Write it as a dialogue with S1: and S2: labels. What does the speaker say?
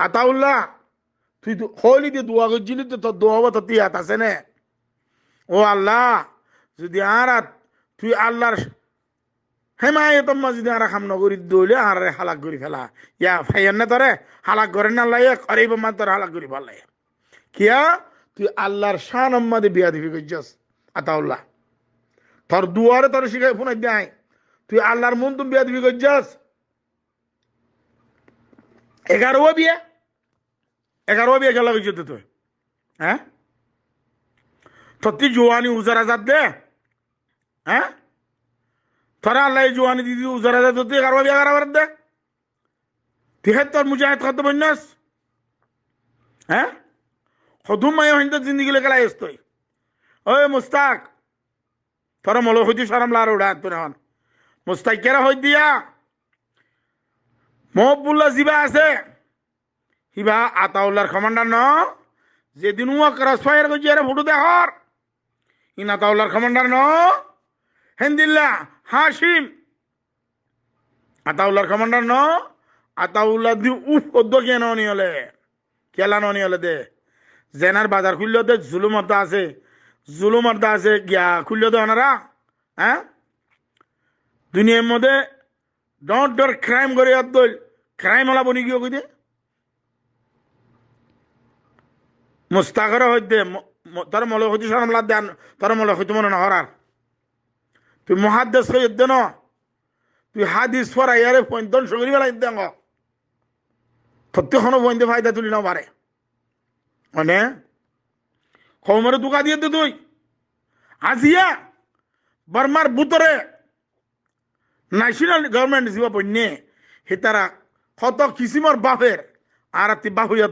S1: আতাউল্লাহ তুই হলি দিয়ে দোয়া করছিলি তো তোর দোয়া তো তিয়াত আছে নে ও আল্লাহ যদি আর তুই আল্লাহর হেমায়তম যদি আর খাম নগরী দইলে আর হালাক করি ফেলা ইয়া ফাইয়ান না তোরে হালাক করে না লাইয়া করিব মান তোর হালাক করি ফেলাই কিয়া তুই আল্লাহর শান আম্মাদে বিয়া দিবি গজ্জাস আতাউল্লাহ তোর দুয়ারে তোর শিখাই ফোন দেয় তুই আল্লাহর মন তুমি বিয়া দিবি গজ্জাস 11 বিয়া 11 বিয়া গেলা গজ্জাস তুই হ্যাঁ তুই জোয়ানি উজার আজাদ দে হ্যাঁ তোরা আল্লাহ জোয়ানি দিদি উজার আজাদ তুই 11 বিয়া 11 দে তুই তোর মুজাহিদ কত বন্যাস হ্যাঁ সদুম মায় হিন্দু জিন্দিগি লেগে লাইস তুই ওই মুস্তাক তোরা মলো হইতে সরম লার উড়া তুই এখন মুস্তাক কেরা হই দিয়া মহবুল্লাহ জিবা আছে হিবা আতাউল্লাহর কমান্ডার ন যেদিন ও ক্রস ফায়ার করছি এর ফটো দেখর ইন আতাউল্লাহর কমান্ডার ন হেন্দিল্লা হাসিম আতাউল্লাহর কমান্ডার ন আতাউল্লাহ দি উফ অদ্দ কেন নিয়লে কেলা নিয়লে দে জেনার বাজার খুলল দে জুলুমার্দা আছে গিয়া খুলল দে ওনারা হ্যাঁ দুনিয়ার মধ্যে ডট ডট ক্রাইম করে ক্রাইম হলা বনি গিয়ে কই দে মুস্তাকর হইতে তোর মলে হইতে সরম লাদ দেন তোর মলে হইতে মনে না হরার তুই মহাদ্দেশ হয়ে দেন তুই হাদিস পড়া ইয়ারে পঞ্চন সগরি বেলা দেন প্রত্যেকখনো বইতে ফায়দা তুলি নাও পারে মানে কৌমারে দুকা দিয়ে দে তুই আজিয়া বর্মার বুতরে ন্যাশনাল গভর্নমেন্ট যা বন্যে সে তারা কত কিসিমর বাপের আর বাপ হইয়া